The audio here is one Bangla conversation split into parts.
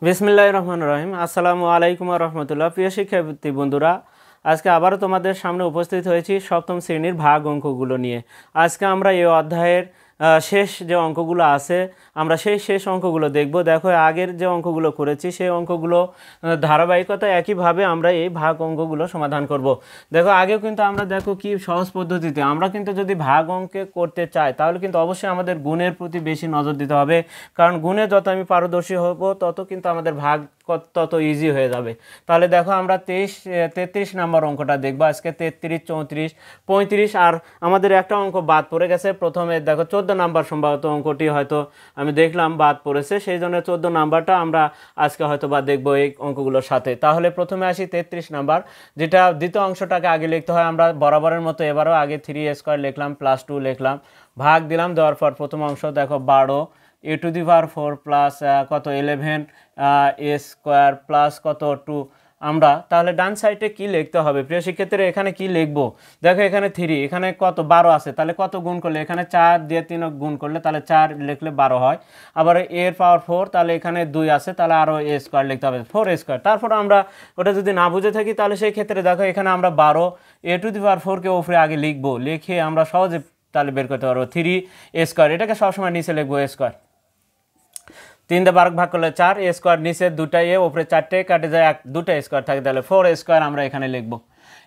বিসমিল্লাহির রহমানির রহিম। আসসালামু আলাইকুম ওয়া রাহমাতুল্লাহ। প্রিয় শিক্ষার্থী বন্ধুরা, আজকে আবারও তোমাদের সামনে উপস্থিত হয়েছি সপ্তম শ্রেণীর ভাগ অঙ্কগুলো নিয়ে। আজকে আমরা এই অধ্যায়ের শেষ যে অঙ্কগুলো আছে আমরা সেই শেষ অঙ্কগুলো দেখব। দেখো, আগের যে অঙ্কগুলো করেছি সেই অঙ্কগুলো ধারাবাহিকতা একইভাবে আমরা এই ভাগ অঙ্কগুলো সমাধান করব। দেখো, আগেও কিন্তু আমরা দেখো কি সহজ পদ্ধতিতে আমরা কিন্তু যদি ভাগ অঙ্কে করতে চাই তাহলে কিন্তু অবশ্যই আমাদের গুণের প্রতি বেশি নজর দিতে হবে, কারণ গুণে যত আমি পারদর্শী হব তত কিন্তু আমাদের ভাগ তত ইজি হয়ে যাবে। তাহলে দেখো, আমরা 33 নম্বর অঙ্কটা দেখবো আজকে। 33, 34, 35 আর আমাদের একটা অঙ্ক বাদ পড়ে গেছে। প্রথমে দেখো 14 নাম্বার সম্ভবত অঙ্কটি হয়তো আমি দেখলাম বাদ পড়েছে, সেই জন্য 14 নাম্বারটা আমরা আজকে হয়তো বা দেখবো এই অঙ্কগুলোর সাথে। তাহলে প্রথমে আসি 33 নাম্বার, যেটা দ্বিতীয় অংশটাকে আগে লিখতে হয়। আমরা বরাবরের মতো এবারও আগে 3a² লিখলাম, +2 লিখলাম, ভাগ দিলাম। দেওয়ার পর প্রথম অংশ দেখো 12 a⁴ প্লাস কত 11 a² প্লাস কত 2। আমরা তাহলে ডান সাইডে কি লিখতে হবে প্রিয় শিক্ষার্থীরা? এখানে কি লিখবো? দেখো, এখানে 3, এখানে কত 12 আছে, তাহলে কত গুণ করলে এখানে 4 দিয়ে 3 গুণ করলে তাহলে 4 লিখলে 12 হয়। আবার এর পাওয়ার 4, তাহলে এখানে 2 আছে, তাহলে আরও a² লিখতে হবে, 4a²। তারপর আমরা ওটা যদি না বুঝে থাকি তাহলে সেই ক্ষেত্রে দেখো এখানে আমরা 12 a⁴ উপরে আগে লিখবো, লিখে আমরা সহজে তাহলে বের করতে পারবো 3a²। এটাকে সবসময় নিচে লিখবো a²। 3 দিয়ে 12 ভাগ করলে 4, a² নিচে 2টা এ, উপরে 4টে কাটে যায়, 2টা স্কোয়ার থাকে, তাহলে 4a² আমরা এখানে লিখবো।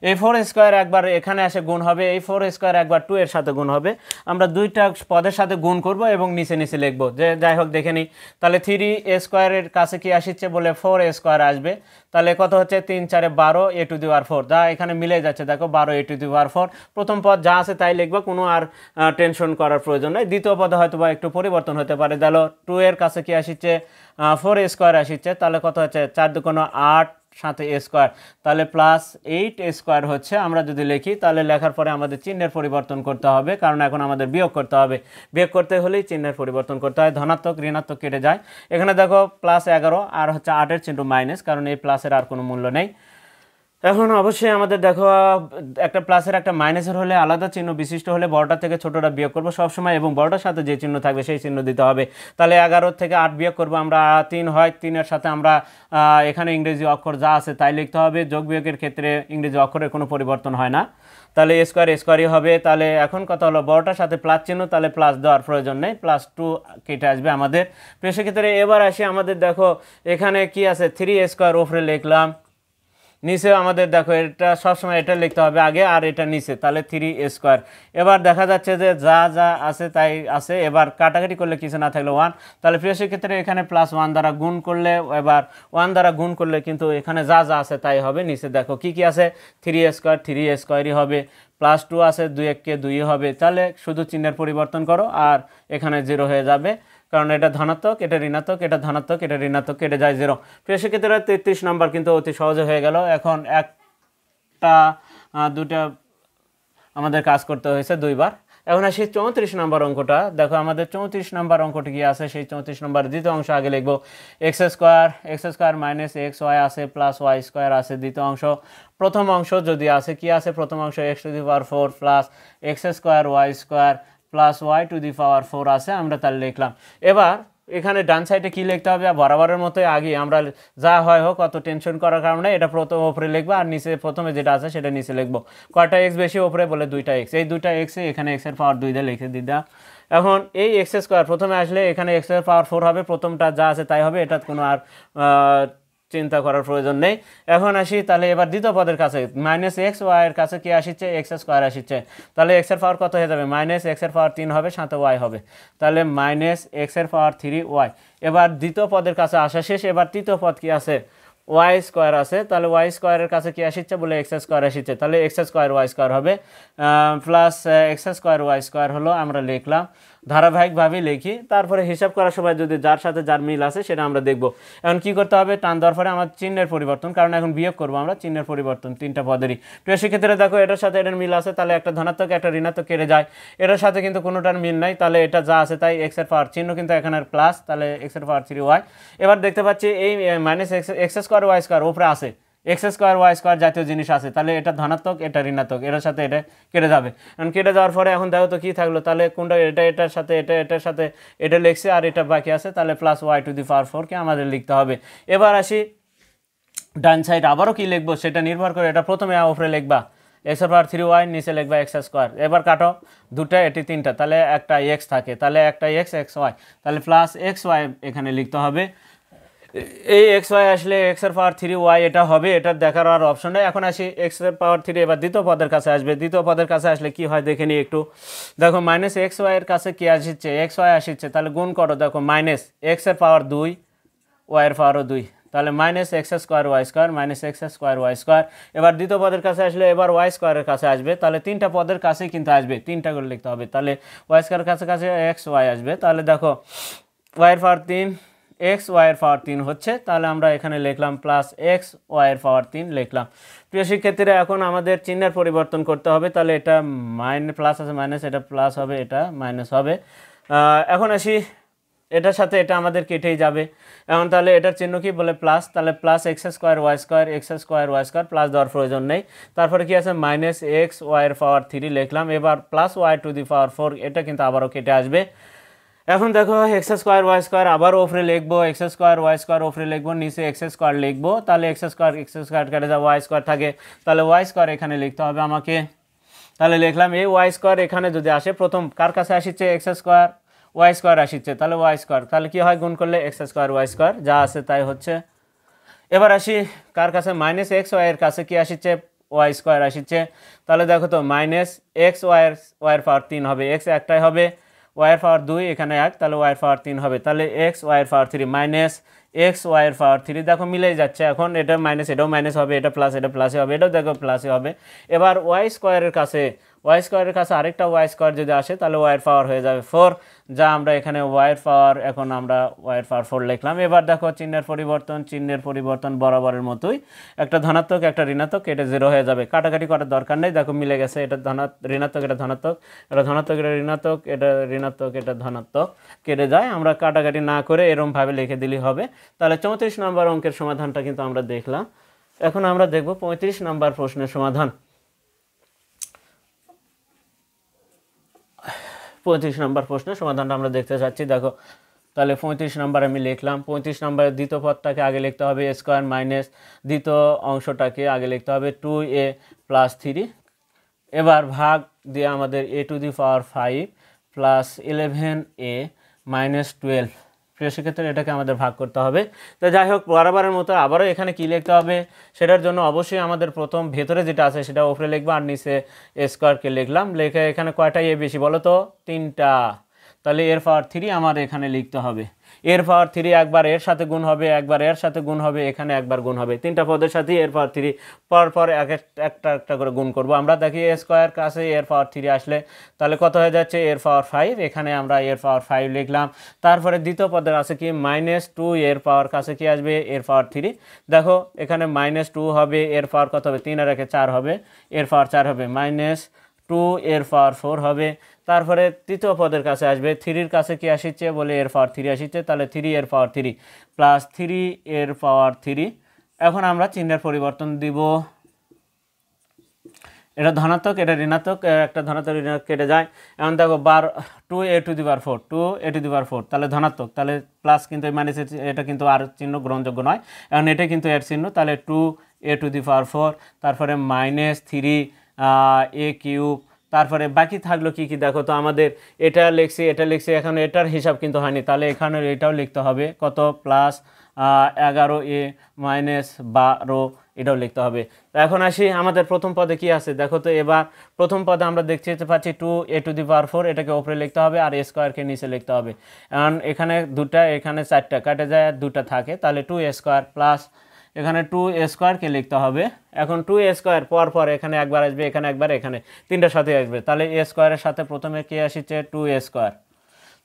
এই 4a² একবার এখানে এসে গুণ হবে, এই 4a² একবার 2 এর সাথে গুণ হবে। আমরা দুইটা পদের সাথে গুণ করব এবং নিচে নিচে লিখবো, যে যাই হোক দেখে নিই। তাহলে 3a² এর কাছে কি আসছে বলে 4a² আসবে, তাহলে কত হচ্ছে 3 4 12 a⁴, যা এখানে মিলে যাচ্ছে। দেখো 12 a⁴, প্রথম পদ যা আছে তাই লিখবো, কোনো আর টেনশন করার প্রয়োজন নেই। দ্বিতীয় পদে হয়তো বা একটু পরিবর্তন হতে পারে। দেখো 2 এর কাছে কি আসছে 4a² আসছে, তাহলে কত হচ্ছে 4 2 8 সাথে a², তাহলে +8a² হচ্ছে। আমরা যদি লিখি তাহলে লেখার পরে আমাদের চিহ্নের পরিবর্তন করতে হবে, কারণ এখন আমাদের বিয়োগ করতে হবে। বিয়োগ করতে হলেই চিহ্নের পরিবর্তন করতে হয়, ধনাত্মক ঋণাত্মক কেটে যায়। এখানে দেখো +11 আর হচ্ছে 8-এর চিহ্ন মাইনাস, কারণ এই প্লাসের আর কোনো মূল্য নেই। এখন অবশ্যই আমাদের দেখো একটা প্লাসের একটা মাইনাসের হলে আলাদা চিহ্ন বিশিষ্ট হলে বড়টা থেকে ছোটটা বিয়োগ করবো সবসময়, এবং বড়টার সাথে যে চিহ্ন থাকবে সেই চিহ্ন দিতে হবে। তাহলে 11 থেকে 8 বিয়োগ করবো আমরা, 3 হয়, 3-এর সাথে আমরা এখানে ইংরেজি অক্ষর যা আছে তাই লিখতে হবে। যোগ বিয়োগের ক্ষেত্রে ইংরেজি অক্ষরের কোনো পরিবর্তন হয় না, তাহলে a² হবে। তাহলে এখন কথা হলো বড়টার সাথে প্লাস চিহ্ন, তাহলে প্লাস দেওয়ার প্রয়োজন নেই, +2 কেটে আসবে আমাদের। সেক্ষেত্রে এবার আসি আমাদের, দেখো এখানে কি আছে 3a² উপরে লিখলাম, নিচে আমাদের দেখো এটা সবসময় এটা লিখতে হবে আগে আর এটা নিচে, তাহলে 3a²। এবার দেখা যাচ্ছে যে যা যা আছে তাই আছে, এবার কাটাকাটি করলে কিছু না থাকলে 1, তাহলে প্রিয় সেক্ষেত্রে এখানে +1 দ্বারা গুণ করলে, এবার 1 দ্বারা গুণ করলে কিন্তু এখানে যা যা আছে তাই হবে। নিচে দেখো কি কি আছে, 3a², হবে, +2 আছে, 2 1 2 হবে। তাহলে শুধু চিহ্নের পরিবর্তন করো আর এখানে 0 হয়ে যাবে, কারণ এটা ধনাত্মক, এটা ঋণাত্মক, এটা ধনাত্মক, এটা ঋণাত্মক, কেটে যায় 0। প্রিয় সেক্ষেত্রে 33 নাম্বার কিন্তু অতি সহজে হয়ে গেল। এখন একটা দুটা আমাদের কাজ করতে হয়েছে দুইবার। এখন আসি 34 নম্বর অঙ্কটা। দেখো আমাদের 34 নম্বর অঙ্কটি কি আছে, সেই 34 নম্বর দ্বিতীয় অংশ আগে লিখবো। x² মাইনাস xy আছে, প্লাস y² আছে দ্বিতীয় অংশ। প্রথম অংশ যদি আছে কি আছে, প্রথম অংশ x⁴ plus x² y² plus y⁴ আছে, আমরা তাহলে লিখলাম। এবার এখানে ডান সাইডে কি লিখতে হবে, বরাবরের মতো আগে আমরা যা হয় হোক অত টেনশন করার কারণে এটা প্রথম উপরে লিখবো আর নিচে প্রথমে যেটা আছে সেটা নিচে লিখবো। কয়টা এক্স বেশি উপরে বলে 2টা এক্স, এই 2টা এক্স এখানে এক্সের পাওয়ার 2 দিয়ে লিখে দিদা। এখন এই x² প্রথমে আসলে এখানে x⁴ হবে, প্রথমটা যা আছে তাই হবে, এটা কোনো আর চিন্তা করার প্রয়োজন নেই। এখন আসি তাহলে এবার দ্বিতীয় পদের কাছে, -xy এর কাছে কি আসছে, x² আসছে, তাহলে x এর পাওয়ার কত হয়ে যাবে, -x⁴ হবে, সাথে y হবে, তাহলে -x⁴y। এবার দ্বিতীয় পদের কাছে আসা শেষ। এবার তৃতীয় পদ কি আছে, y² আছে, তাহলে y² এর কাছে কি আসছে বলে x² আসছে, তাহলে x² y² হবে, প্লাস x² y² হলো, আমরা লিখলাম। ধারাবাহিকভাবে লিখি, তারপরে হিসাব করার সময় যদি যার সাথে যার মিল আছে সেটা আমরা দেখব। এখন কি করতে হবে, টান দেওয়ার পরে আমার চিহ্নের পরিবর্তন, কারণ এখন বিয়োগ করবো আমরা, চিহ্নের পরিবর্তন 3টা পদেরই। প্রিয় সেক্ষেত্রে দেখো এটার সাথে এটার মিল আছে, তাহলে একটা ধনাত্মক একটা ঋণাত্মক কেটে যায়, এটার সাথে কিন্তু কোনোটার মিল নাই, তাহলে এটা যা আছে তাই x-এর পাওয়ার চিহ্ন কিন্তু এখানে প্লাস, তাহলে x⁴ 3y। এবার দেখতে পাচ্ছি এই -x² y² উপরে আছে, এক্স স্কোয়ার ওয়াই স্কোয়ার জাতীয় জিনিস আছে, তাহলে এটা ধনাত্মক এটা ঋণাত্মক, এটার সাথে এটা কেটে যাবে। এখন কেটে যাওয়ার পরে এখন দেখো তো কী থাকলো, তাহলে কোনটা এটা এটার সাথে এটার সাথে এটা লিখছে আর এটা বাকি আছে, তাহলে প্লাস ওয়াই টু দি পাওয়ার 4কে আমাদের লিখতে হবে। এবার আসি ডান সাইড, আবারও কি লিখবো সেটা নির্ভর করে, এটা প্রথমে উপরে লিখবা এক্সের পাওয়ার 3y, নিচে লিখবা এক্স স্কোয়ার। এবার কাটো দুটা, এটি তিনটা, তাহলে একটা এক্স থাকে, তাহলে একটা এক্স ওয়াই, তাহলে প্লাস এক্স ওয়াই এখানে লিখতে হবে। এই এক্স ওয়াই আসলে এক্সের পাওয়ার 3y এটা হবে, এটা দেখার আর অপশন নেই। এখন আসি এক্সের পাওয়ার 3 এবার দ্বিতীয় পদের কাছে আসবে, দ্বিতীয় পদের কাছে আসলে কি হয় দেখে নিই একটু। দেখো মাইনাস এক্স ওয়াইয়ের কাছে কি আসছে, এক্স ওয়াই আসছে, তাহলে গুণ করো, দেখো মাইনাস এক্সের পাওয়ার 2 ওয়াইয়ের পাওয়ারও 2, তাহলে minus x square y square minus x square y square. এবার দ্বিতীয় পদের কাছে আসলে এবার ওয়াই স্কোয়ারের কাছে আসবে, তাহলে তিনটা পদের কাছেই কিন্তু আসবে, তিনটা করে লিখতে হবে, তাহলে ওয়াই স্কোয়ারের কাছে কাছে এক্স ওয়াই আসবে, তাহলে দেখো ওয়াইয়ের পাওয়ার 3 এক্স ওয়াইয়ের পাওয়ার 3 হচ্ছে, তাহলে আমরা এখানে লিখলাম প্লাস এক্স ওয়াইয়ের পাওয়ার 3 লিখলাম। প্রিয় শিক্ষার্থীরা এখন আমাদের চিহ্নের পরিবর্তন করতে হবে, তাহলে এটা প্লাস আছে মাইনাস, এটা প্লাস হবে এটা মাইনাস হবে। এখন আসি এটার সাথে এটা আমাদের কেটেই যাবে, এখন তাহলে এটার চিহ্ন কি বলে প্লাস, তাহলে plus x square y square plus দেওয়ার প্রয়োজন নেই। তারপরে কি আছে মাইনাস এক্স ওয়াইয়ের পাওয়ার 3 লিখলাম, এবার প্লাস ওয়াই টু দি পাওয়ার 4, এটা কিন্তু আবারও কেটে আসবে। এখন দেখো এক্স স্কোয়ার ওয়াই স্কোয়ার আবার ওপরে লিখবো, এক্স স্কোয়ার ওয়াই স্কোয়ার ওপরে লিখবো, নিচে এক্স স্কোয়ার লিখবো, তাহলে এক্স স্কোয়ার কেটে যাবে, ওয়াই স্কোয়ার থাকে, তাহলে ওয়াই স্কোয়ার এখানে লিখতে হবে আমাকে, তাহলে লিখলাম এই ওয়াই স্কোয়ার এখানে যদি আসে প্রথম কার কাছে আসছে এক্স স্কোয়ার ওয়াই স্কোয়ার আসছে, তাহলে ওয়াই স্কোয়ার, তাহলে কি হয় গুণ করলে এক্স স্কোয়ার ওয়াই স্কোয়ার যা আছে তাই হচ্ছে। এবার আসি কার কাছে মাইনাস এক্স ওয়াইয়ের কাছে কি আসছে ওয়াই স্কোয়ার আসছে, তাহলে দেখো তো মাইনাস এক্স ওয়াইয়ের পাওয়ার 3 হবে, এক্স একটাই হবে, ওয়াইয়ের পাওয়ার 2 এখানে 1, তাহলে ওয়াইয়ের পাওয়ার 3 হবে, তাহলে এক্স ওয়াইয়ের পাওয়ার 3 মাইনাস এক্স ওয়াইয়ের পাওয়ার 3, দেখো মিলেই যাচ্ছে, এখন এটা মাইনাস এটাও মাইনাস হবে, এটা প্লাসে হবে, এটাও দেখো প্লাসে হবে। এবার ওয়াই স্কোয়ারের কাছে আরেকটা ওয়াই স্কোয়ার যদি আসে তাহলে ওয়াইয়ের পাওয়ার হয়ে যাবে 4, যা আমরা এখানে ওয়াইয়ের পাওয়ার এখন আমরা ওয়াইয়ের পাওয়ার 4 লিখলাম। এবার দেখো চিহ্নের পরিবর্তন বরাবরের মতোই, একটা ধনাত্মক একটা ঋণাত্মক, এটা 0 হয়ে যাবে, কাটাকাটি করার দরকার নেই, দেখো মিলে গেছে, এটা ঋণাত্মক এটা ধনাত্মক, এটা ধনাত্মক এটা ঋণাত্মক, এটা ঋণাত্মক এটা ধনাত্মক, কেটে যায়, আমরা কাটাকাটি না করে এরমভাবে লিখে দিলেই হবে। তাহলে 34 নম্বর অঙ্কের সমাধানটা কিন্তু আমরা দেখলাম। এখন আমরা দেখব 35 নম্বর প্রশ্নের সমাধান। 35 নম্বর প্রশ্নের সমাধানটা আমরা দেখতে চাচ্ছি, দেখো তাহলে 35 নম্বর আমি লিখলাম, 35 নম্বরের দ্বিতীয় পদটাকে আগে লিখতে হবে এ স্কোয়ার মাইনাস দ্বিতীয় অংশটাকে আগে লিখতে হবে 2a প্লাস 3, এবার ভাগ দিয়ে আমাদের a to the power 5 plus 11a minus 12, প্রিয় শিক্ষার্থীরা এটাকে আমাদের ভাগ করতে হবে। তো যাই হোক বরাবরের মতো আবারও এখানে কি লিখতে হবে, সেটার জন্য অবশ্যই আমাদের প্রথম ভেতরে যেটা আছে সেটা উপরে লিখবো আর নিচে এ স্কোয়ারকে লিখলাম, লিখে এখানে কয়টা এ বেশি বলো তো 3টা, তাহলে এর পাওয়ার 3 আমার এখানে লিখতে হবে, এর পাওয়ার 3 একবার এর সাথে গুণ হবে, একবার এর সাথে গুণ হবে, এখানে একবার গুণ হবে, তিনটা পদের সাথে এর পাওয়ার 3 পর একটা করে গুণ করব। আমরা দেখি এ স্কোয়ার কাছে এর পাওয়ার 3 আসলে তাহলে কত হয়ে যাচ্ছে এর পাওয়ার 5, এখানে আমরা এর পাওয়ার 5 লিখলাম। তারপরে দ্বিতীয় পদের আছে কি -2 এর পাওয়ার কাছে কি আসবে এর পাওয়ার 3, দেখো এখানে -2 হবে, এর পাওয়ার কত হবে 3 আর 1 4 হবে, এর পাওয়ার 4 হবে, -2 এর পাওয়ার 4 হবে। তারপরে তৃতীয় পদের কাছে আসবে 3 কাছে কি আসছে বলে এর পাওয়ার 3 আসছে, তাহলে 3 এর পাওয়ার 3 প্লাস 3 এর পাওয়ার 3। এখন আমরা চিহ্নের পরিবর্তন দিব, এটা ধনাত্মক এটা ঋণাত্মক, একটা ধনাত্মক ঋণাত্মক কেটে যায়। এখন দেখো 2a টু দি পাওয়ার 4 তাহলে ধনাত্মক, তাহলে প্লাস কিন্তু মাইনাস এটা কিন্তু আর চিহ্ন গ্রহণযোগ্য নয়, এখন এটা কিন্তু এর চিহ্ন, তাহলে 2a টু দি পাওয়ার 4, তারপরে -3a কিউব, তারপরে বাকি থাকলো কি কি দেখো তো আমাদের এটা লিখছি এখন এটার হিসাব কিন্তু হয়নি, তাহলে এখানে এটাও লিখতে হবে কত প্লাস 11a মাইনাস 12 এটাও লিখতে হবে। তো এখন আসি আমাদের প্রথম পদে কি আছে দেখো তো, এবার প্রথম পদে আমরা দেখতে পাচ্ছি 2a টু দি পাওয়ার 4, এটাকে উপরে লিখতে হবে আর a স্কোয়ারকে নিচে লিখতে হবে, কারণ এখানে দুটা এখানে 4টা কাটে যায় আর 2টা থাকে, তাহলে 2a স্কোয়ার প্লাস এখানে 2a স্কোয়ারকে লিখতে হবে। এখন 2a স্কোয়ার পর এখানে একবার আসবে, এখানে একবার, এখানে তিনটার সাথে আসবে, তাহলে a স্কোয়ারের সাথে প্রথমে কে আসছে 2a স্কোয়ার,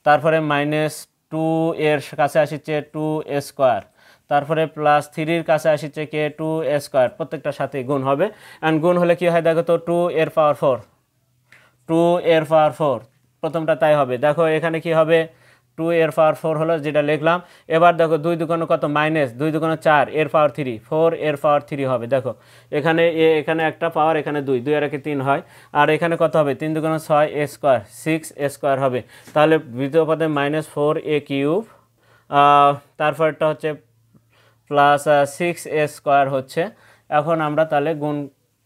তারপরে -2 এর কাছে আসছে 2a স্কোয়ার, তারপরে +3 কাছে আসছে কে 2a স্কোয়ার, প্রত্যেকটার সাথে গুণ হবে, অ্যান্ড গুণ হলে কি হয় দেখো তো 2 এর পাওয়ার 4 প্রথমটা তাই হবে। দেখো এখানে কি হবে টু এর পাওয়ার 4 হলো যেটা লিখলাম। এবার দেখো 2 দুগুণ কত মাইনাস 2 দুগুণ 4 এর পাওয়ার 3 4 এর পাওয়ার 3 হবে। দেখো এখানে এখানে একটা পাওয়ার এখানে 2 2 আর একে 3 হয়, আর এখানে কত হবে 3 দুগুণ 6 এ স্কোয়ার 6 এ স্কোয়ার হবে। তাহলে দ্বিতীয় পদে -4 এ কিউব, তারপরটা হচ্ছে প্লাস 6 এ স্কোয়ার হচ্ছে। এখন আমরা তাহলে গুণ,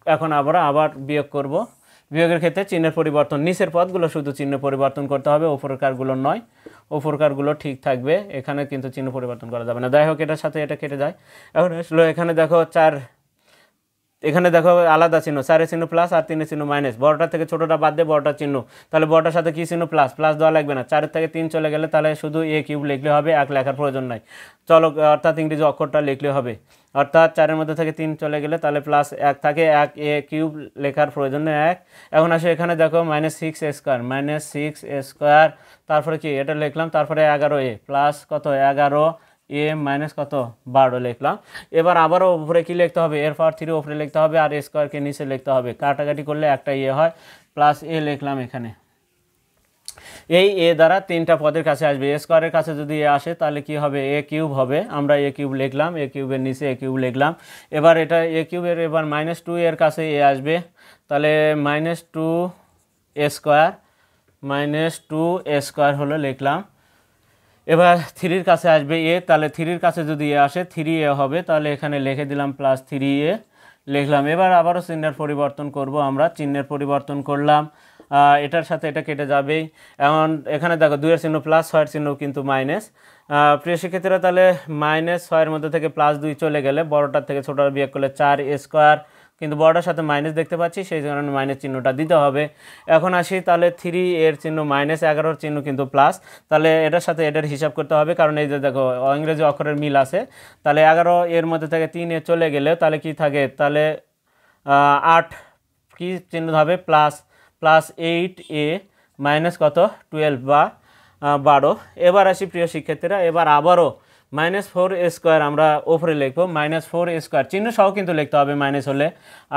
এখন আবার বিয়োগ করব। বিয়োগের ক্ষেত্রে চিহ্নের পরিবর্তন, নিচের পদগুলো শুধু চিহ্ন পরিবর্তন করতে হবে, উপরকারগুলো নয়। উপরকারগুলো ঠিক থাকবে, এখানে কিন্তু চিহ্ন পরিবর্তন করা যাবে না। যাই হোক, এটার সাথে এটা কেটে যায়। এখন আসলে এখানে দেখো 4, এখানে দেখো আলাদা চিহ্ন, 4-এর চিহ্ন প্লাস আর 3-এর চিহ্ন মাইনাস। বড়টা থেকে ছোটোটা বাদ দিয়ে বড়টার চিহ্ন, তাহলে বড়টার সাথে কী চিহ্ন প্লাস, প্লাস দেওয়া লাগবে না। 4-এর থেকে 3 চলে গেলে তাহলে শুধু এ কিউব লিখলে হবে, 1 লেখার প্রয়োজন নাই। চলো, অর্থাৎ ইংরেজি অক্ষরটা লিখলে হবে। অর্থাৎ 4-এর মধ্যে থেকে 3 চলে গেলে তাহলে প্লাস 1 থাকে, 1 এ কিউব লেখার প্রয়োজন নেই 1। এখন আসে এখানে দেখো -6 এ স্কোয়ার, -6 এ স্কোয়ার, তারপরে কি এটা লিখলাম, তারপরে 11 এ প্লাস কত 11 এ মাইনাস কত 12 লিখলাম। এবার আবারও উপরে কি লিখতে হবে, এর পাওয়ার 3 উপরে লিখতে হবে, আর স্কোয়ারকে নিচে লিখতে হবে। কাটাকাটি করলে একটা হয়, প্লাস এ লিখলাম এখানে। এই এ দ্বারা 3টা পদের কাছে আসবে, এ স্কোয়ারের কাছে যদি এ আসে তাহলে কি হবে, এ কিউব হবে। আমরা এ কিউব লিখলাম, এ কিউবের নিচে এ কিউব লিখলাম। এবার এটা এ কিউবের এবার -2 এর কাছে এ আসবে, তাহলে -2 এ স্কোয়ার, -2 এ স্কোয়ার হলো লিখলাম। এবার 3-এর কাছে আসবে এ, তাহলে 3-এর কাছে যদি এ আসে 3 এ হবে, তাহলে এখানে লিখে দিলাম +3 এ লিখলাম। এবার আবারও চিহ্নের পরিবর্তন করব, আমরা চিহ্নের পরিবর্তন করলাম, এটার সাথে এটা কেটে যাবেই। এখন এখানে দেখো 2-এর চিহ্ন প্লাস, 6-এর চিহ্ন কিন্তু মাইনাস। প্রিয় শিক্ষার্থীরা, তাহলে -6-এর মধ্যে থেকে +2 চলে গেলে বড়টার থেকে ছোটোর বিয়োগ করলে 4 এ স্কোয়ার, কিন্তু বড়টার সাথে মাইনাস দেখতে পাচ্ছি, সেই কারণে মাইনাস চিহ্নটা দিতে হবে। এখন আসি, তাহলে 3 এর চিহ্ন মাইনাস, 11-এর চিহ্ন কিন্তু প্লাস, তাহলে এটার সাথে এটার হিসাব করতে হবে, কারণ এই যে দেখো ইংরেজি অক্ষরের মিল আছে। তাহলে 11 এর মধ্যে থেকে 3 এ চলে গেলে তাহলে কি থাকে, তাহলে 8 কি চিহ্ন হবে +8 এ মাইনাস কত 12 বা 12। এবার আসি প্রিয় শিক্ষার্থীরা, এবার আবারও -4 এ স্কোয়ার আমরা ওপরে লিখবো, -4 এ স্কোয়ার চিহ্ন সহ কিন্তু লিখতে হবে মাইনাস হলে,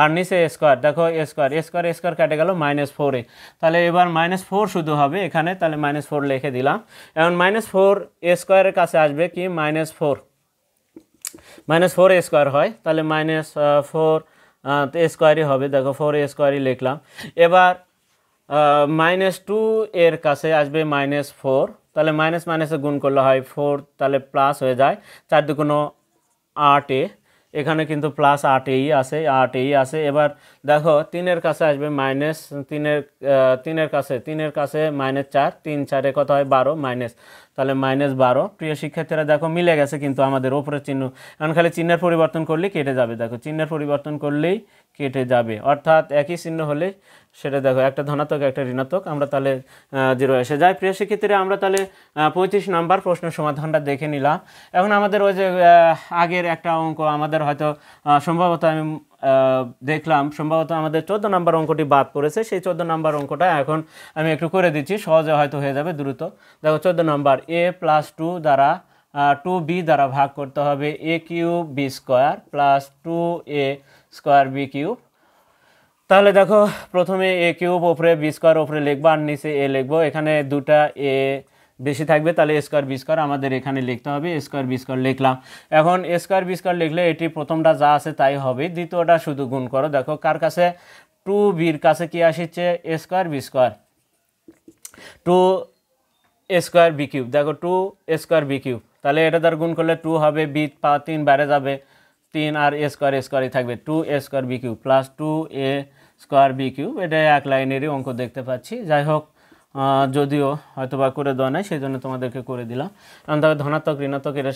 আর নিচে স্কোয়ার, দেখো স্কোয়ার কেটে গেল -4 এ, তাহলে এবার -4 শুধু হবে এখানে, তাহলে -4 লিখে দিলাম। এখন -4 এ স্কোয়ারের কাছে আসবে কি -4 এ স্কোয়ার হয়, তাহলে -4 এ স্কোয়ারই হবে। দেখো 4 এ স্কোয়ারই লিখলাম। এবার -2 এর কাছে আসবে -4, তাহলে মাইনাসে গুণ করলে হয় 4, তাহলে প্লাস হয়ে যায়, 4 দুগুণ 8 এ, এখানে কিন্তু +8 এই আছে, 8 এই আছে। এবার দেখো 3-এর কাছে আসবে -3-এর কাছে -4, 3 4-এ কত হয় 12 মাইনাস, তাহলে -12। প্রিয় শিক্ষার্থীরা দেখো মিলে গেছে কিন্তু আমাদের ওপরের চিহ্ন, এখন খালি চিহ্নের পরিবর্তন করলেই কেটে যাবে। দেখো চিহ্নের পরিবর্তন করলেই কেটে যাবে, অর্থাৎ একই চিহ্ন হলে সেটা দেখো একটা ধনাত্মক একটা ঋণাত্মক, আমরা তাহলে 0 এসে যায়। প্রিয় শিক্ষার্থীরা, আমরা তাহলে 35 নম্বর প্রশ্নের সমাধানটা দেখে নিলাম। এখন আমাদের ওই যে আগের একটা অঙ্ক আমাদের হয়তো সম্ভবত আমি দেখলাম, সম্ভবত আমাদের 14 নম্বর অঙ্কটি বাদ পড়েছে, সেই 14 নম্বর অঙ্কটা এখন আমি একটু করে দিচ্ছি, সহজে হয়তো হয়ে যাবে দ্রুত। দেখো 14 নম্বর, a + 2 দ্বারা 2b দ্বারা ভাগ করতে হবে a cube b square plus 2a square b cube. তাহলে দেখো প্রথমে এ কিউব ওপরে বি স্কোয়ার ওপরে লিখবো, আর নিচে এ লিখবো। এখানে দুটা এ বেশি থাকবে, তাহলে এ স্কোয়ার বি স্কোয়ার আমাদের এখানে লিখতে হবে, এ স্কোয়ার বি স্কোয়ার লিখলাম। এখন এ স্কোয়ার বি স্কোয়ার লিখলে এটি প্রথমটা যা আছে তাই হবে, দ্বিতীয়টা শুধু গুণ করো। দেখো কার কাছে 2bর কাছে কি আসছে, এ স্কোয়ার বি স্কোয়ার, 2 এ স্কোয়ার বি কিউব। দেখো 2 এ স্কোয়ার বি কিউব, তাহলে এটা দ্বারা গুণ করলে 2 হবে, বি 3 বাইরে যাবে, 3 আর এ স্কোয়ারই থাকবে, 2 এ স্কোয়ার বি কিউব প্লাস 2 এ স্কোয়ার বি কিউব। এটা এক লাইনেরই অঙ্ক দেখতে পাচ্ছি। যাই হোক, যদিও হয়তো বা করে দেওয়া নাই, সেই জন্য তোমাদেরকে করে দিলাম। কারণ তবে ধনাত্মক ঋণাত্মক এটার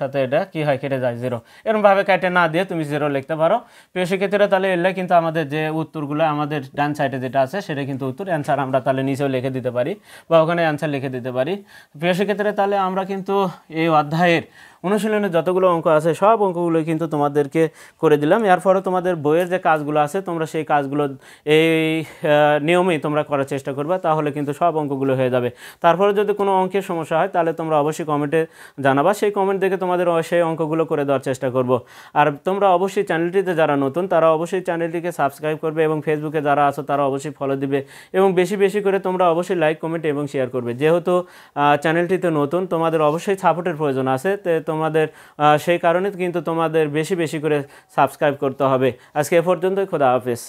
সাথে এটা কী হয়, কেটে যায় 0। এরকমভাবে কেটে না দিয়ে তুমি 0 লিখতে পারো। প্রিয় শিক্ষার্থীরা, তাহলে এলে কিন্তু আমাদের যে উত্তরগুলো আমাদের ডান সাইডে যেটা আছে সেটা কিন্তু উত্তর, অ্যান্সার আমরা তাহলে নিচেও লিখে দিতে পারি বা ওখানে অ্যান্সার লিখে দিতে পারি। প্রিয় শিক্ষার্থীরা, তাহলে আমরা কিন্তু এই অধ্যায়ের অনুশীলনের যতগুলো অঙ্ক আছে সব অঙ্কগুলো কিন্তু তোমাদেরকে করে দিলাম। এরপরে তোমাদের বইয়ের যে কাজগুলো আছে তোমরা সেই কাজগুলো এই নিয়মেই তোমরা করার চেষ্টা করবে, তাহলে কিন্তু সব অঙ্কগুলো হয়ে যাবে। তারপরে যদি কোনো অঙ্কের সমস্যা হয় তাহলে তোমরা অবশ্যই কমেন্টে জানাবা, সেই কমেন্ট দেখে তোমাদের সেই অঙ্কগুলো করে দেওয়ার চেষ্টা করব। আর তোমরা অবশ্যই চ্যানেলটিতে যারা নতুন তারা অবশ্যই চ্যানেলটিকে সাবস্ক্রাইব করবে এবং ফেসবুকে যারা আছো তারা অবশ্যই ফলো দিবে এবং বেশি বেশি করে তোমরা অবশ্যই লাইক কমেন্ট এবং শেয়ার করবে। যেহেতু চ্যানেলটিতে নতুন তোমাদের অবশ্যই সাপোর্টের প্রয়োজন আছে, তো তোমাদের সেই কারণে কিন্তু তোমাদের বেশি বেশি করে সাবস্ক্রাইব করতে হবে। আজকে এ পর্যন্তই, খোদা হাফেজ।